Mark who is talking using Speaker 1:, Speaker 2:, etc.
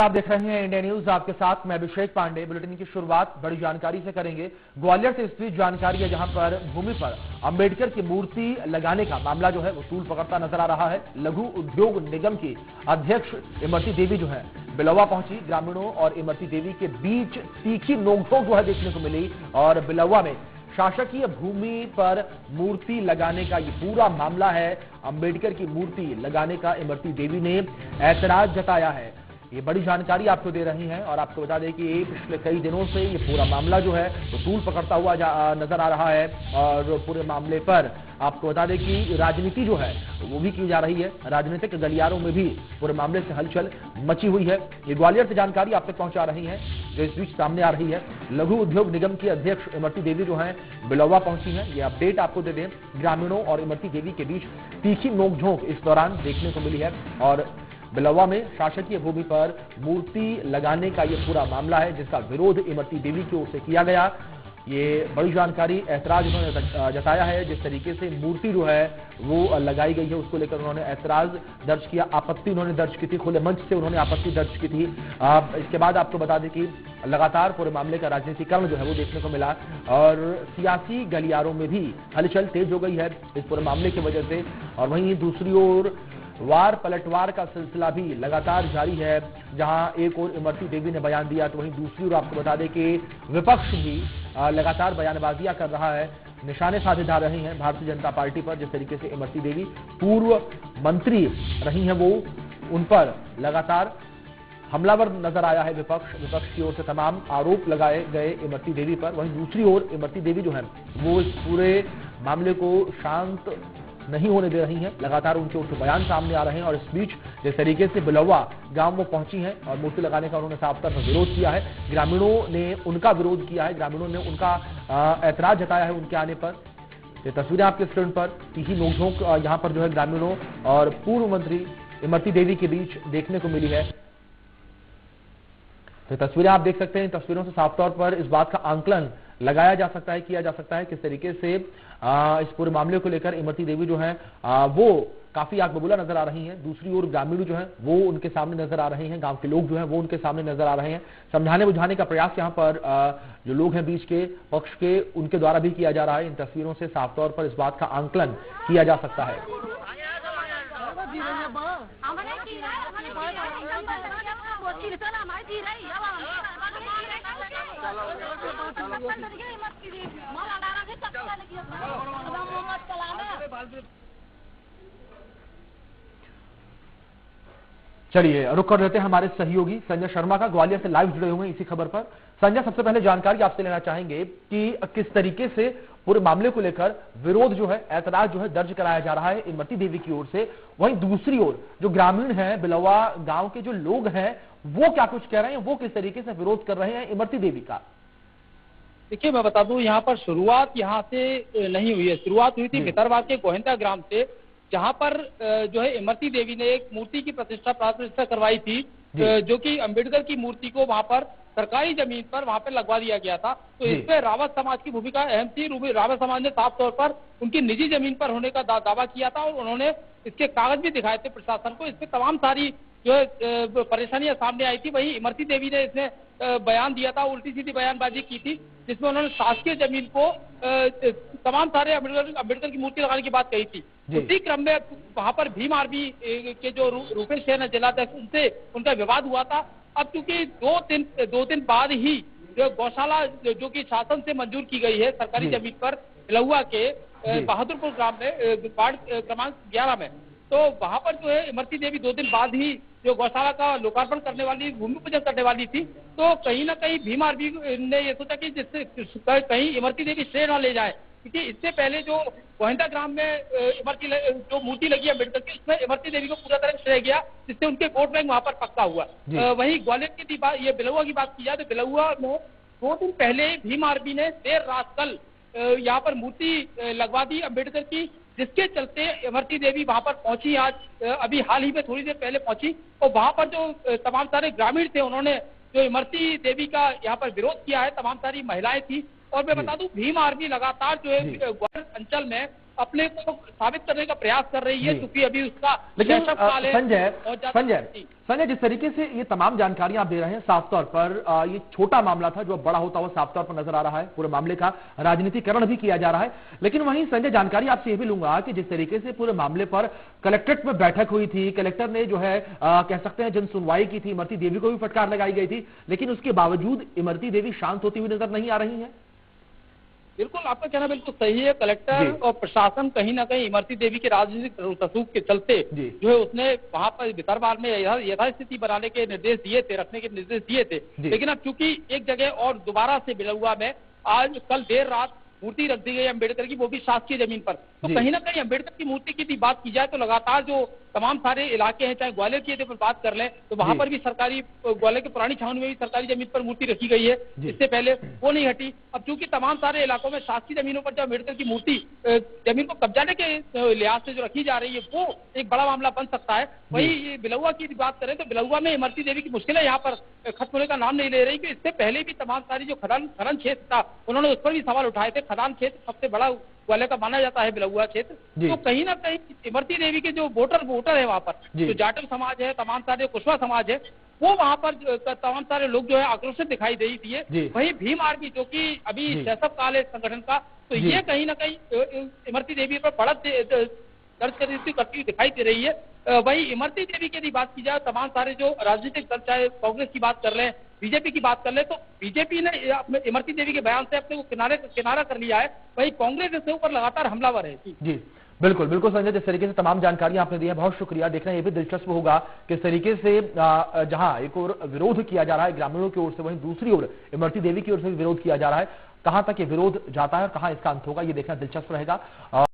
Speaker 1: आप देख रहे हैं इंडिया न्यूज, आपके साथ मैं अभिषेक पांडे। बुलेटिन की शुरुआत बड़ी जानकारी से करेंगे। ग्वालियर से इस बीच जानकारी है जहां पर भूमि पर अंबेडकर की मूर्ति लगाने का मामला जो है वो तूल पकड़ता नजर आ रहा है। लघु उद्योग निगम की अध्यक्ष इमरती देवी जो है बिलौवा पहुंची। ग्रामीणों और इमरती देवी के बीच तीखी नोकझोंक जो है देखने को मिली और बिलौवा में शासकीय भूमि पर मूर्ति लगाने का ये पूरा मामला है। अंबेडकर की मूर्ति लगाने का इमरती देवी ने ऐतराज जताया है। ये बड़ी जानकारी आपको दे रही है और आपको बता दें कि पिछले कई दिनों से ये पूरा मामला जो है वो तूल पकड़ता हुआ नजर आ रहा है और पूरे मामले पर आपको बता दें कि राजनीति जो है वो भी की जा रही है। राजनीतिक गलियारों में भी पूरे मामले से हलचल मची हुई है। ये ग्वालियर से जानकारी आप तक पहुंचा रही है जो इस बीच सामने आ रही है। लघु उद्योग निगम की अध्यक्ष इमरती देवी जो है बिलौवा पहुंची है। ये अपडेट आपको दे दें, ग्रामीणों और इमरती देवी के बीच तीखी नोकझोंक इस दौरान देखने को मिली है और बिलौवा में शासकीय भूमि पर मूर्ति लगाने का यह पूरा मामला है जिसका विरोध इमरती देवी की ओर से किया गया। ये बड़ी जानकारी, ऐतराज उन्होंने जताया है। जिस तरीके से मूर्ति जो है वो लगाई गई है उसको लेकर उन्होंने ऐतराज दर्ज किया, आपत्ति उन्होंने दर्ज की थी, खुले मंच से उन्होंने आपत्ति दर्ज की थी। इसके बाद आपको बता दें कि लगातार पूरे मामले का राजनीतिकरण जो है वो देखने को मिला और सियासी गलियारों में भी हलचल तेज हो गई है इस पूरे मामले की वजह से। और वहीं दूसरी ओर वार पलटवार का सिलसिला भी लगातार जारी है। जहां एक ओर इमरती देवी ने बयान दिया तो वहीं दूसरी ओर आपको बता दें कि विपक्ष भी लगातार बयानबाजियां कर रहा है, निशाने साधे जा रहे हैं भारतीय जनता पार्टी पर। जिस तरीके से इमरती देवी पूर्व मंत्री रही हैं वो उन पर लगातार हमलावर नजर आया है विपक्ष की ओर से तमाम आरोप लगाए गए इमरती देवी पर। वहीं दूसरी ओर इमरती देवी जो है वो इस पूरे मामले को शांत नहीं होने दे रही हैं। लगातार उनके उनके बयान सामने आ रहे हैं और इस बीच जिस तरीके से बिलौवा गांव में पहुंची हैं और मूर्ति लगाने का उन्होंने साफ तौर पर विरोध किया है, ग्रामीणों ने उनका विरोध किया है, ग्रामीणों ने उनका ऐतराज जताया है उनके आने पर। ये तस्वीरें आपके स्क्रीन पर, तीखी नोकझोंक यहां पर जो है ग्रामीणों और पूर्व मंत्री इमरती देवी के बीच देखने को मिली है। तो तस्वीरें आप देख सकते हैं। तस्वीरों से साफ तौर पर इस बात का आंकलन लगाया जा सकता है, किया जा सकता है किस तरीके से इस पूरे मामले को लेकर इमरती देवी जो है वो काफी आग बबूला नजर आ रही हैं। दूसरी ओर ग्रामीण जो है वो उनके सामने नजर आ रहे हैं, गांव के लोग जो है वो उनके सामने नजर आ रहे हैं। समझाने बुझाने का प्रयास यहाँ पर जो लोग हैं बीच के पक्ष के उनके द्वारा भी किया जा रहा है। इन तस्वीरों से साफ तौर पर इस बात का आंकलन किया जा सकता है। चलिए रुक कर लेते हैं हमारे सहयोगी संजय शर्मा का, ग्वालियर से लाइव जुड़े हुए हैं इसी खबर पर। संजय, सबसे पहले जानकारी आपसे लेना चाहेंगे कि किस तरीके से पूरे मामले को लेकर विरोध जो है, ऐतराज जो है दर्ज कराया जा रहा है इमरती देवी की ओर से। वहीं दूसरी ओर जो ग्रामीण हैं, बिलौवा गांव के जो लोग हैं वो क्या कुछ कह रहे हैं, वो किस तरीके से विरोध कर रहे हैं इमरती देवी का?
Speaker 2: देखिए, मैं बता दूं, यहाँ पर शुरुआत यहाँ से नहीं हुई है। शुरुआत हुई थी भितरवाद के गोहिंदा ग्राम से, जहाँ पर जो है इमरती देवी ने एक मूर्ति की प्रतिष्ठा करवाई थी जो कि अंबेडकर की मूर्ति को वहाँ पर सरकारी जमीन पर वहाँ पे लगवा दिया गया था। तो इसमें रावत समाज की भूमिका अहम थी। रावत समाज ने साफ तौर पर उनकी निजी जमीन पर होने का दावा किया था और उन्होंने इसके कागज भी दिखाए थे प्रशासन को। इसमें तमाम सारी जो है परेशानियां सामने आई थी। वही इमरती देवी ने इसमें बयान दिया था, उल्टी सीधी बयानबाजी की थी जिसमें उन्होंने शासकीय जमीन को तमाम सारे अंबेडकर की मूर्ति लगाने की बात कही थी। उसी क्रम में वहां पर भीम आर्मी के जो रूपेश सेन जिलाध्यक्ष, उनसे उनका विवाद हुआ था। अब चूंकि दो दिन बाद ही जो गौशाला जो कि शासन से मंजूर की गई है सरकारी जमीन पर बिलौवा के बहादुरपुर ग्राम में वार्ड क्रमांक 11 में, तो वहां पर जो है इमरती देवी 2 दिन बाद ही जो गौशाला का लोकार्पण करने वाली, भूमि पूजन करने वाली थी। तो कहीं ना कहीं भीम आर्मी ने ये सोचा कि जिससे कहीं इमरती देवी श्रेय न ले जाए, क्योंकि इससे पहले जो गोहिंदा ग्राम में इमरती जो मूर्ति लगी अम्बेडकर की, उसमें इमरती देवी को पूरा तरह श्रेय गया, जिससे उनके वोट बैंक वहां पर पक्का हुआ। वहीं ग्वालियर की बात, ये बिलौवा की बात की जाए तो बिलौवा में 2 दिन पहले भीम आर्मी ने देर रात कल यहाँ पर मूर्ति लगवा दी अम्बेडकर की, जिसके चलते इमरती देवी वहां पर पहुंची। आज अभी हाल ही में थोड़ी देर पहले पहुंची और वहां पर जो तमाम सारे ग्रामीण थे उन्होंने जो इमरती देवी का यहाँ पर विरोध किया है। तमाम सारी महिलाएं थी और मैं बता दूं, भीम आर्मी लगातार जो है ग्वालियर अंचल में अपने को साबित करने का प्रयास कर रही है, क्योंकि अभी उसका
Speaker 1: लेकिन
Speaker 2: शैशव काल है।
Speaker 1: संजय जिस तरीके से ये तमाम जानकारियां आप दे रहे हैं, साफ तौर पर ये छोटा मामला था जो अब बड़ा होता हुआ साफ तौर पर नजर आ रहा है। पूरे मामले का राजनीतिकरण भी किया जा रहा है। लेकिन वहीं संजय जानकारी आपसे ये भी लूंगा कि जिस तरीके से पूरे मामले पर कलेक्ट्रेट में बैठक हुई थी, कलेक्टर ने जो है कह सकते हैं जन सुनवाई की थी, इमरती देवी को भी फटकार लगाई गई थी, लेकिन उसके बावजूद इमरती देवी शांत होती हुई नजर नहीं आ रही है।
Speaker 2: बिल्कुल, आपका कहना बिल्कुल सही है। कलेक्टर और प्रशासन कहीं ना कहीं इमरती देवी के राजनीतिक तसूख के चलते जो है उसने वहां पर भितरवार में यथास्थिति बनाने के निर्देश दिए थे, रखने के निर्देश दिए थे। लेकिन अब चूंकि एक जगह और दोबारा से बिलुआ में आज कल देर रात मूर्ति रख दी गई अम्बेडकर की, वो भी शासकीय जमीन पर। तो कहीं ना कहीं अम्बेडकर की मूर्ति की भी बात की जाए तो लगातार जो तमाम सारे इलाके हैं, चाहे ग्वालियर की पर बात कर लें तो वहां पर भी सरकारी, ग्वालियर की पुरानी छावनी में भी सरकारी जमीन पर मूर्ति रखी गई है, इससे पहले वो नहीं हटी। अब चूंकि तमाम सारे इलाकों में शासकीय जमीनों पर जो अम्बेडकर की मूर्ति जमीन को कब्जाने के लिहाज से जो रखी जा रही है, वो एक बड़ा मामला बन सकता है। वही बिलुआ की बात करें तो बिलुआ में इमरती देवी की मुश्किलें यहाँ पर खत्म होने का नाम नहीं ले रही, कि इससे पहले भी तमाम सारी जो खनन क्षेत्र था उन्होंने उस पर भी सवाल उठाए थे। खदान क्षेत्र सबसे बड़ा ग्वालियर का माना जाता है बिलुआ क्षेत्र। तो कहीं ना कहीं इमरती देवी के जो वोटर है वहां पर, जो जाटव समाज है, तमाम सारे कुशवा समाज है, वो वहां पर तमाम सारे लोग जो है आक्रोशित दिखाई दे रही है। वहीं भीम आर्मी जो कि अभी शैशव काल है संगठन का, तो ये कहीं ना कहीं इमरती देवी पर बढ़त दर्ज करती हुई दिखाई दे रही है। वही इमरती देवी की यदि बात की जाए, तमाम सारे जो राजनीतिक दल, चाहे कांग्रेस की बात कर लें, बीजेपी की बात कर ले, तो बीजेपी ने इमरती देवी के बयान से अपने को किनारा कर लिया है। वही कांग्रेस इसके ऊपर लगातार हमलावर है।
Speaker 1: जी बिल्कुल बिल्कुल संजय, जिस तरीके से तमाम जानकारियां आपने दी है, बहुत शुक्रिया। देखना ये भी दिलचस्प होगा किस तरीके से जहां एक और विरोध किया जा रहा है ग्रामीणों की ओर से, वहीं दूसरी ओर इमरती देवी की ओर से भी विरोध किया जा रहा है। कहां तक ये विरोध जाता है और कहां इसका अंत होगा, ये देखना दिलचस्प रहेगा।